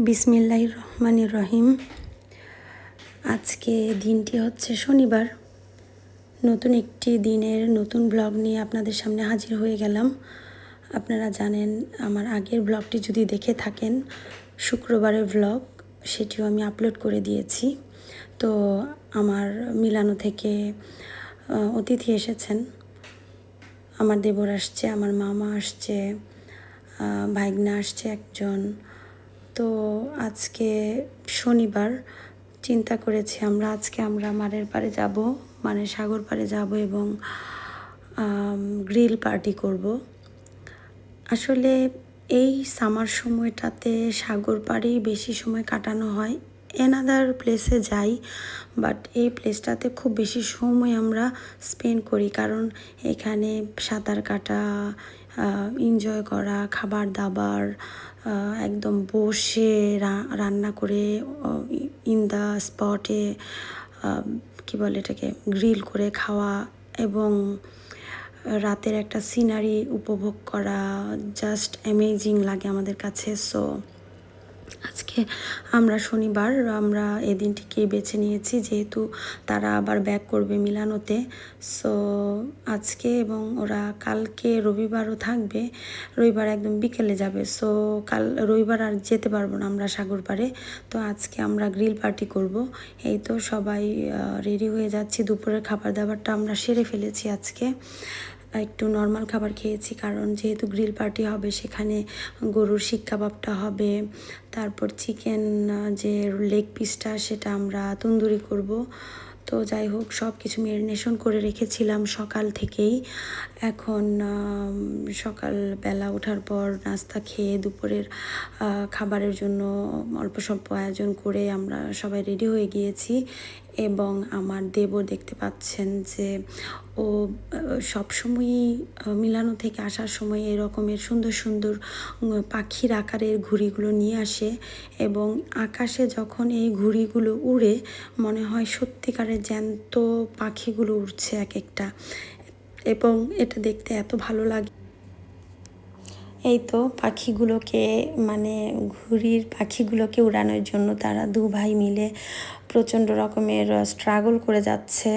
বিসমিল্লাহির রহমানির রহিম। আজকে দিনটি হচ্ছে শনিবার। নতুন একটি দিনের নতুন ব্লগ নিয়ে আপনাদের সামনে হাজির হয়ে গেলাম। আপনারা জানেন, আমার আগের ব্লগটি যদি দেখে থাকেন, শুক্রবারের ব্লগ, সেটিও আমি আপলোড করে দিয়েছি। তো আমার মিলানো থেকে অতিথি এসেছেন। আমার দেবর আসছে, আমার মামা আসছে, ভাইগনা আসছে একজন। তো আজকে শনিবার, চিন্তা করেছি আমরা মারের পাড়ে যাব, মানে সাগর পাড়ে যাব এবং গ্রিল পার্টি করব। আসলে এই সামার সময়টাতে সাগর পাড়েই বেশি সময় কাটানো হয়। এনাদার প্লেসে যাই, বাট এই প্লেসটাতে খুব বেশি সময় আমরা স্পেন্ড করি, কারণ এখানে সাঁতার কাটা, এনজয় করা, খাবার দাবার, একদম বসে রান্না করে ইন দ্য স্পটে কী বলে এটাকে, গ্রিল করে খাওয়া এবং রাতের একটা সিনারি উপভোগ করা জাস্ট অ্যামেজিং লাগে আমাদের কাছে। সো আজকে আমরা শনিবার, আমরা এই দিনটিকে বেছে নিয়েছি, যেহেতু তারা আবার ব্যাক করবে মিলানোতে। সো আজকে এবং ওরা কালকে রবিবারও থাকবে, রবিবার একদম বিকেলে যাবে। সো রবিবার আর যেতে পারবো না আমরা সাগর পাড়ে। তো আজকে আমরা গ্রিল পার্টি করব। এই তো সবাই রেডি হয়ে যাচ্ছি। দুপুরের খাবার দাবারটা আমরা সেরে ফেলেছি। আজকে একটু নর্মাল খাবার খেয়েছি, কারণ যেহেতু গ্রিল পার্টি হবে, সেখানে গরুর শিক কাবাবটা হবে, তারপর চিকেন যে লেগ পিসটা সেটা আমরা তন্দুরি করব। তো যাই হোক, সব কিছু ম্যারিনেশন করে রেখেছিলাম সকাল থেকেই। এখন সকালবেলা ওঠার পর নাস্তা খেয়ে দুপুরের খাবারের জন্য অল্প স্বল্প আয়োজন করে আমরা সবাই রেডি হয়ে গিয়েছি। এবং আমার দেবর দেখতে পাচ্ছেন যে ও সবসময়ই মিলানো থেকে আসার সময় এরকমের সুন্দর সুন্দর পাখির আকারের ঘুড়িগুলো নিয়ে আসে, এবং আকাশে যখন এই ঘুড়িগুলো উড়ে মনে হয় সত্যিকারের জ্যান্ত পাখিগুলো উড়ছে এক একটা, এবং এটা দেখতে এত ভালো লাগে। এই তো পাখিগুলোকে, মানে ঘুড়ির পাখিগুলোকে উড়ানোর জন্য তারা দু ভাই মিলে প্রচণ্ড রকমের স্ট্রাগল করে যাচ্ছে।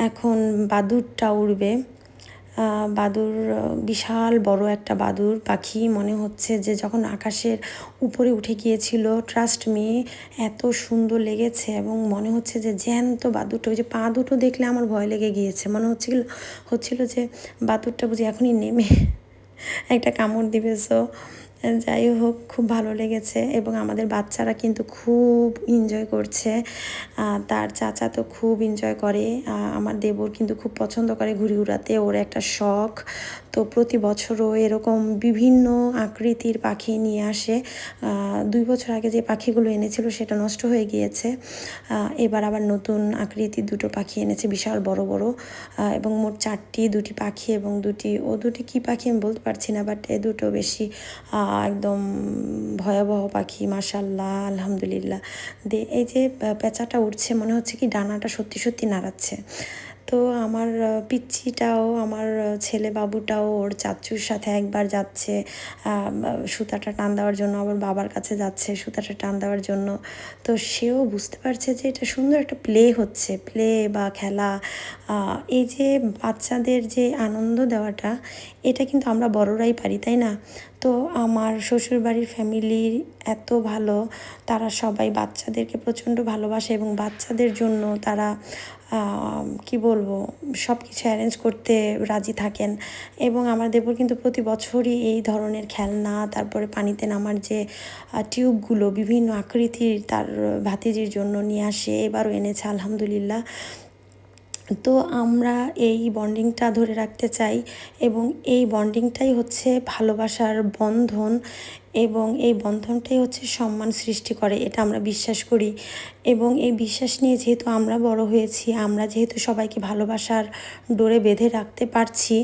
এখন বাদুড়টা উড়বে। বাদুড় বিশাল বড় একটা বাদুড় পাখি, মনে হচ্ছে যে যখন আকাশের উপরে উঠে গিয়েছিল, ট্রাস্ট মি, এত সুন্দর লেগেছে এবং মনে হচ্ছে যে জ্যান্ত বাদুড়টা। ওই যে পা দুটো দেখলে আমার ভয় লেগে গিয়েছে, মনে হচ্ছিল যে বাদুড়টা বুঝি এখনই নেমে একটা কামড় দিবে। সো যাই হোক, খুব ভালো লেগেছে এবং আমাদের বাচ্চারা কিন্তু খুব এনজয় করছে। তার চাচা তো খুব এনজয় করে। আমার দেবর কিন্তু খুব পছন্দ করে ঘুড়ি উড়াতে, ওর একটা শখ। তো প্রতি বছরও এরকম বিভিন্ন আকৃতির পাখি নিয়ে আসে। 2 বছর আগে যে পাখিগুলো এনেছিল সেটা নষ্ট হয়ে গিয়েছে। এবার আবার নতুন আকৃতির দুটো পাখি এনেছে, বিশাল বড় বড়, এবং মোট 4টি, 2টি পাখি এবং দুটি কী পাখি আমি বলতে পারছি না, বাট এ দুটো বেশি একদম ভয়াবহ পাখি। মাশাআল্লাহ, আলহামদুলিল্লাহ। এই যে পেঁচাটা উঠছে, মনে হচ্ছে কি ডানাটা সত্যি সত্যি নাড়াচ্ছে। তো আমার পিচ্ছিটাও, আমার ছেলে বাবুটাও ওর চাচুর সাথে একবার যাচ্ছে সুতাটা টান দেওয়ার জন্য, আবার বাবার কাছে যাচ্ছে সুতাটা টান দেওয়ার জন্য। তো সেও বুঝতে পারছে যে এটা সুন্দর একটা প্লে হচ্ছে, প্লে বা খেলা। এই যে বাচ্চাদের যে আনন্দ দেওয়াটা, এটা কিন্তু আমরা বড়রাই পারি, তাই না? তো আমার শ্বশুরবাড়ির ফ্যামিলির এত ভালো, তারা সবাই বাচ্চাদেরকে প্রচণ্ড ভালোবাসে এবং বাচ্চাদের জন্য তারা কি বলবো, সব কিছু অ্যারেঞ্জ করতে রাজি থাকেন। এবং আমার দেবর কিন্তু প্রতি বছরই এই ধরনের খেলনা, তারপরে পানিতে নামার যে টিউবগুলো বিভিন্ন আকৃতির তার ভাতিজির জন্য নিয়ে আসে, এবারও এনেছে আলহামদুলিল্লাহ। তো আমরা এই বন্ডিংটা ধরে রাখতে চাই, এবং এই বন্ডিংটাই হচ্ছে ভালোবাসার বন্ধন, এবং এই বন্ধনটাই হচ্ছে সম্মান সৃষ্টি করে, এটা আমরা বিশ্বাস করি। এবং এই বিশ্বাস নিয়ে যেহেতু আমরা বড় হয়েছি, আমরা যেহেতু সবাইকে ভালোবাসার ডোরে বেঁধে রাখতে পারছি,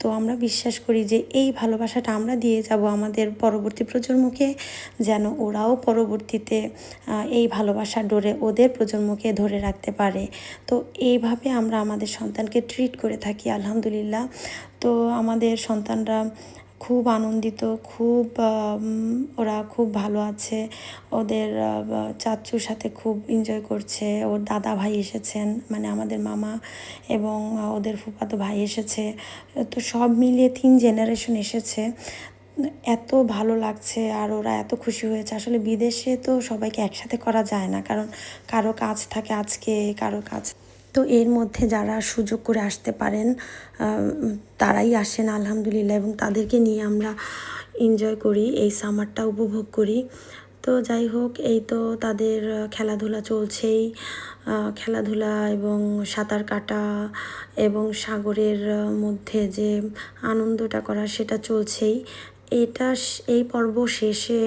তো আমরা বিশ্বাস করি যে এই ভালোবাসাটা আমরা দিয়ে যাব আমাদের পরবর্তী প্রজন্মকে, যেন ওরাও পরবর্তীতে এই ভালোবাসার ডোরে ওদের প্রজন্মকে ধরে রাখতে পারে। তো এইভাবে আমরা আমাদের সন্তানকে ট্রিট করে থাকি আলহামদুলিল্লাহ। তো আমাদের সন্তানরা খুব আনন্দিত, খুব ওরা খুব ভালো আছে। ওদের চাচ্চুর সাথে খুব এনজয় করছে। ওর দাদা ভাই এসেছেন, মানে আমাদের মামা, এবং ওদের ফুফাতো ভাই এসেছে। তো সব মিলিয়ে 3 জেনারেশন এসেছে। এত ভালো লাগছে আর ওরা এত খুশি হয়েছে। আসলে বিদেশে তো সবাইকে একসাথে করা যায় না, কারণ কারো কাজ থাকে আজকে, কারো কাজ। তো এর মধ্যে যারা সুযোগ করে আসতে পারেন তারাই আসেন আলহামদুলিল্লাহ, এবং তাদেরকে নিয়ে আমরা এনজয় করি, এই সামারটা উপভোগ করি। তো যাই হোক, এই তো তাদের খেলাধুলা চলছেই। খেলাধুলা এবং সাঁতার কাটা এবং সাগরের মধ্যে যে আনন্দটা করা সেটা চলছেই। এই পর্ব শেষে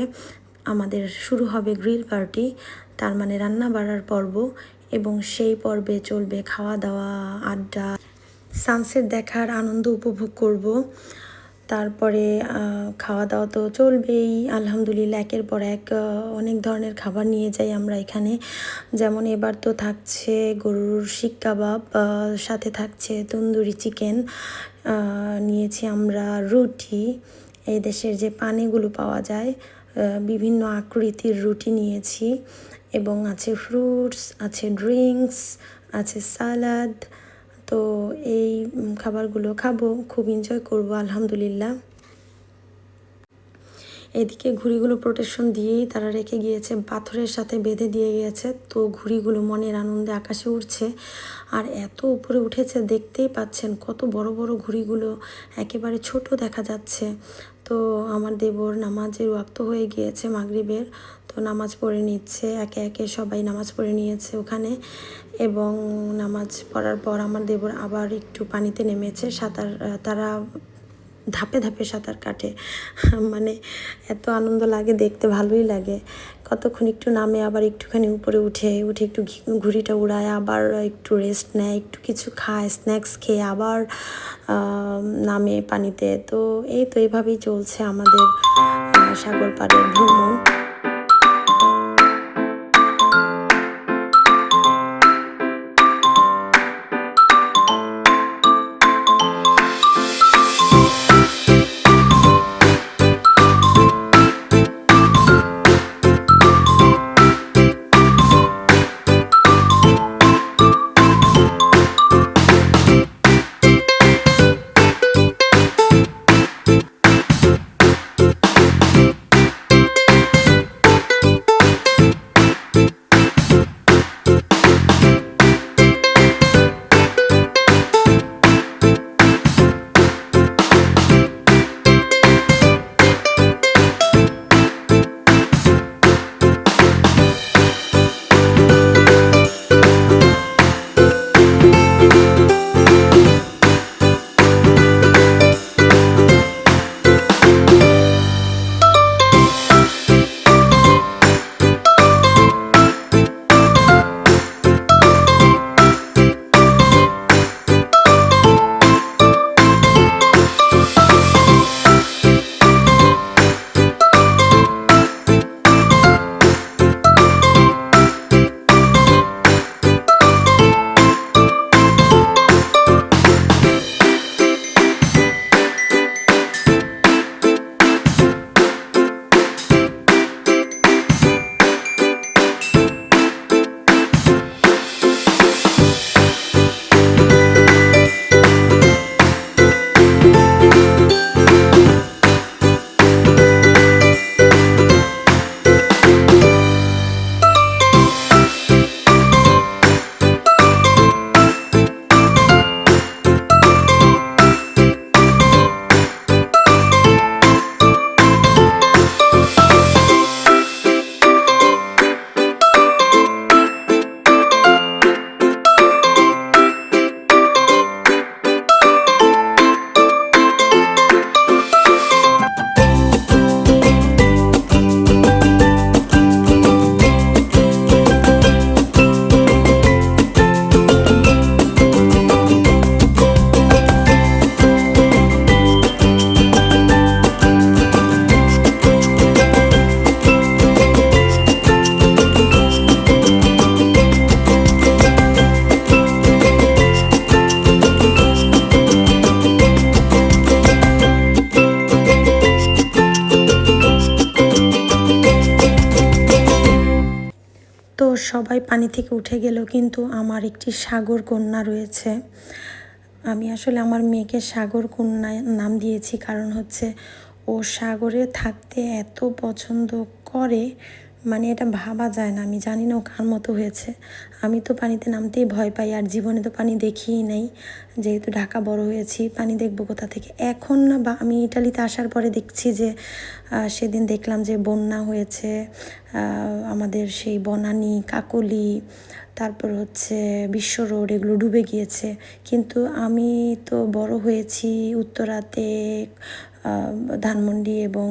আমাদের শুরু হবে গ্রিল পার্টি, তার মানে রান্না বাড়ার পর্ব, এবং সেই পর্বে চলবে খাওয়া দাওয়া, আড্ডা, সানসেট দেখার আনন্দ উপভোগ করব। তারপরে খাওয়া দাওয়া তো চলবেই আলহামদুলিল্লাহ। একের পর এক অনেক ধরনের খাবার নিয়ে যাই আমরা এখানে। যেমন এবার তো থাকছে গরুর শিক কাবাব, সাথে থাকছে তন্দুরি চিকেন, নিয়েছি আমরা রুটি, এই দেশের যে পানেগুলো পাওয়া যায় বিভিন্ন আকৃতির রুটি নিয়েছি, এবং আছে ফ্রুটস, আছে ড্রিঙ্কস, আছে সালাদ। তো এই খাবারগুলো খাবো, খুব এনজয় করব আলহামদুলিল্লাহ। এদিকে ঘুড়িগুলো প্রোটেকশন দিয়েই তারা রেখে গিয়েছে, পাথরের সাথে বেঁধে দিয়ে গিয়েছে। তো ঘুড়িগুলো মনের আনন্দে আকাশে উঠছে, আর এত উপরে উঠেছে দেখতেই পাচ্ছেন, কত বড় বড় ঘুড়িগুলো, একেবারে ছোট দেখা যাচ্ছে। তো আমার দেবর নামাজের ওয়াক্ত হয়ে গিয়েছে মাগরিবের, তো নামাজ পড়ে নিচ্ছে, একে একে সবাই নামাজ পড়ে নিয়েছে ওখানে। এবং নামাজ পড়ার পর আমার দেবর আবার একটু পানিতে নেমেছে সাঁতার, তারা ধাপে ধাপে সাঁতার কাটে। মানে এত আনন্দ লাগে, দেখতে ভালোই লাগে। কতক্ষণ একটু নামে, আবার একটুখানি উপরে উঠে একটু ঘুড়িটা উড়ায়, আবার একটু রেস্ট নেয়, একটু কিছু খায়, স্ন্যাক্স খেয়ে আবার নামে পানিতে। তো এইভাবেই চলছে আমাদের সাগর পাড়ের ভ্রমণ। তো সবাই পানি থেকে উঠে গেলেও কিন্তু আমার একটি সাগর কন্যা রয়েছে। আমি আসলে আমার মেয়েকে সাগর কন্যা নাম দিয়েছি, কারণ হচ্ছে ও সাগরে থাকতে এত পছন্দ করে, মানে এটা ভাবা যায় না। আমি জানি না ও কার মতো হয়েছে। আমি তো পানিতে নামতেই ভয় পাই, আর জীবনে তো পানি দেখিই নাই। যেহেতু ঢাকা বড় হয়েছি, পানি দেখবো কোথা থেকে। এখন না, বা আমি ইটালিতে আসার পরে দেখছি যে সেদিন দেখলাম যে বন্যা হয়েছে, আমাদের সেই বনানী, কাকলি, তারপর হচ্ছে বিশ্ব রোড, এগুলো ডুবে গিয়েছে। কিন্তু আমি তো বড় হয়েছি উত্তরাতে, ধানমন্ডি এবং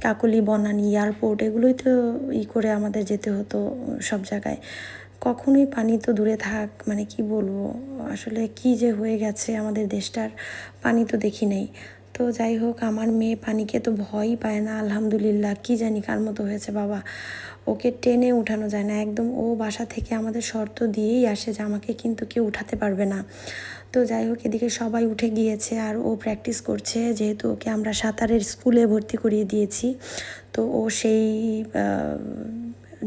কাকলি, বনানী, এয়ারপোর্ট, এগুলোই তো করে আমাদের যেতে হতো সব জায়গায়। কখনোই পানি তো দূরে থাক, মানে কি বলবো, আসলে কি যে হয়ে গেছে আমাদের দেশটার, পানি তো দেখি নেই। তো যাই হোক, আমার মেয়ে পানিকে তো ভয়ই পায় না, আলহামদুলিল্লাহ। কি জানি কার মতো হয়েছে বাবা, ওকে টেনে উঠানো যায় না একদম। ও বাসা থেকে আমাদের শর্ত দিয়েই আসে যে আমাকে কিন্তু কেউ উঠাতে পারবে না। তো যাই হোক, এদিকে সবাই উঠে গিয়েছে আর ও প্র্যাকটিস করছে, যেহেতু ওকে আমরা সাঁতারের স্কুলে ভর্তি করিয়ে দিয়েছি। তো ও সেই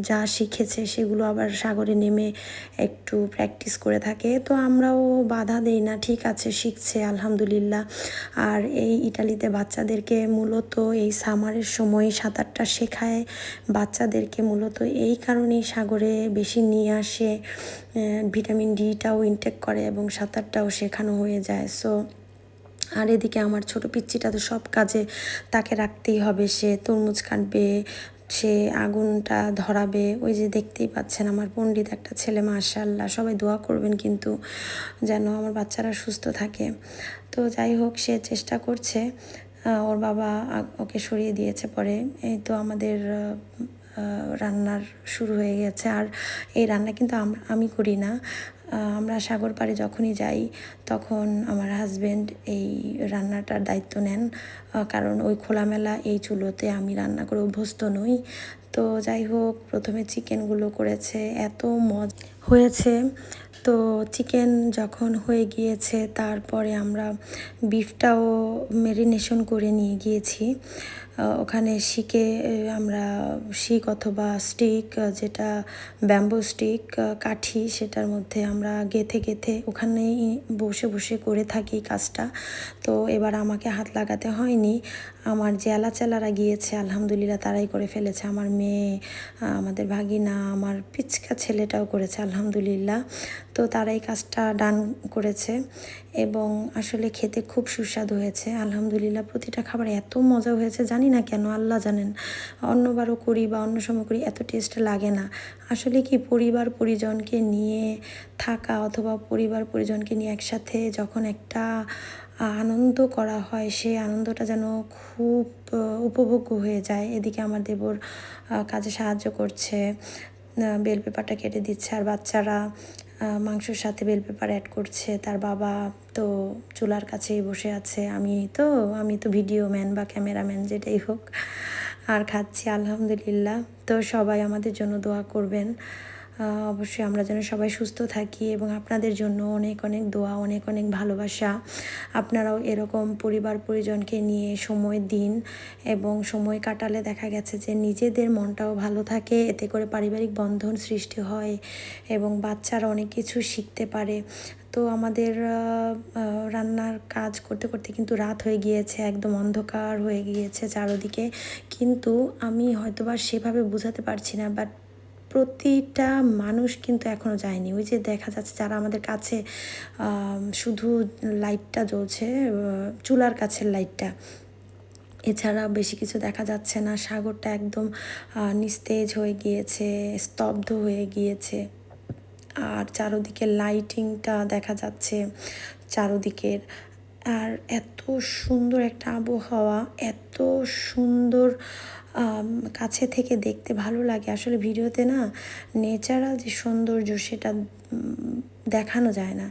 যা শিখেছে সেগুলো আবার সাগরে নেমে একটু প্র্যাকটিস করে থাকে। তো আমরাও বাধা দেই না, ঠিক আছে, শিখছে আলহামদুলিল্লাহ। আর এই ইটালিতে বাচ্চাদেরকে মূলত এই সামারের সময় সাঁতারটা শেখায়। বাচ্চাদেরকে মূলত এই কারণেই সাগরে বেশি নিয়ে আসে, ভিটামিন ডিটাও ইনটেক করে এবং সাঁতারটাও শেখানো হয়ে যায়। সো আর এদিকে আমার ছোট পিচ্চিটা তো সব কাজে তাকে রাখতেই হবে। সে তরমুজ কাটবে, সে আগুনটা ধরাবে। ওই যে দেখতেই পাচ্ছেন আমার পণ্ডিত একটা ছেলে, মাশাআল্লাহ। সবাই দোয়া করবেন কিন্তু, যেন আমার বাচ্চারা সুস্থ থাকে। তো যাই হোক, সে চেষ্টা করছে। ওর বাবা ওকে সরিয়ে দিয়েছে পরে। এই তো আমাদের রান্নার শুরু হয়ে গেছে। আর এই রান্না কিন্তু আমি করি না। আমরা সাগর পাড়ে যখনই যাই তখন আমার হাজব্যান্ড এই রান্নাটার দায়িত্ব নেন, কারণ ওই খোলামেলা এই চুলোতে আমি রান্না করে অভ্যস্ত নই। তো যাই হোক, প্রথমে চিকেনগুলো করেছে, এত মজা হয়েছে। তো চিকেন যখন হয়ে গিয়েছে, তারপরে আমরা বিফটাও ম্যারিনেশন করে নিয়ে গিয়েছি। ওখানে শিকে আমরা শিক অথবা স্টিক, যেটা ব্যাম্বো স্টিক, কাঠি, সেটার মধ্যে আমরা গেঁথে গেঁথে ওখানেই বসে বসে করে থাকি কাজটা। তো এবার আমাকে হাত লাগাতে হয়নি। আমার যে এলাচেলারা গিয়েছে আলহামদুলিল্লাহ তারাই করে ফেলেছে। আমার মেয়ে, আমাদের ভাগিনা, আমার পিচকা ছেলেটাও করেছে আলহামদুলিল্লাহ। তো তারাই কাজটা ডান করেছে এবং আসলে খেতে খুব সুস্বাদু হয়েছে আলহামদুলিল্লাহ। প্রতিটা খাবার এত মজা হয়েছে, জানি না কেন, আল্লাহ জানেন। অন্যবারও করি বা অন্য সময় করি, এত টেস্ট লাগে না। আসলে কি, পরিবার পরিজনকে নিয়ে থাকা অথবা পরিবার পরিজনকে নিয়ে একসাথে যখন একটা আনন্দ করা হয়, সেই আনন্দটা যেন খুব উপভোগ্য হয়ে যায়। এদিকে আমার দেবর কাজে সাহায্য করছে, বেল পেপারটা কেটে দিচ্ছে, আর বাচ্চারা মাংসর সাথে বেল পেপার অ্যাড করছে। তার বাবা তো চুলার কাছেই বসে আছে। আমি তো ভিডিও ম্যান বা ক্যামেরাম্যান, যেটাই হোক, আর খাচ্ছি আলহামদুলিল্লাহ। তো সবাই আমাদের জন্য দোয়া করবেন। অবশ্যই আমরা যেন সবাই সুস্থ থাকি, এবং আপনাদের জন্য অনেক অনেক দোয়া, অনেক অনেক ভালোবাসা। আপনারাও এরকম পরিবার পরিজনকে নিয়ে সময় দিন, এবং সময় কাটালে দেখা গেছে যে নিজেদের মনটাও ভালো থাকে, এতে করে পারিবারিক বন্ধন সৃষ্টি হয় এবং বাচ্চারা অনেক কিছু শিখতে পারে। তো আমাদের রান্নার কাজ করতে করতে কিন্তু রাত হয়ে গিয়েছে, একদম অন্ধকার হয়ে গিয়েছে চারদিকে। কিন্তু আমি হয়তোবা সেভাবে বোঝাতে পারছি না, বাট প্রতিটা মানুষ কিন্তু এখনও যায়নি। ওই যে দেখা যাচ্ছে যারা আমাদের কাছে, শুধু লাইটটা জ্বলছে, চুলার কাছের লাইটটা, এছাড়া বেশি কিছু দেখা যাচ্ছে না। সাগরটা একদম নিস্তেজ হয়ে গিয়েছে, স্তব্ধ হয়ে গিয়েছে। আর চারোদিকে লাইটিংটা দেখা যাচ্ছে চারোদিকের। আর এত সুন্দর একটা আবহাওয়া, এত সুন্দর, কাছে থেকে দেখতে ভালো লাগে। আসলে ভিডিওতে না নেচারাল যে সৌন্দর্য সেটা দেখানো যায় না।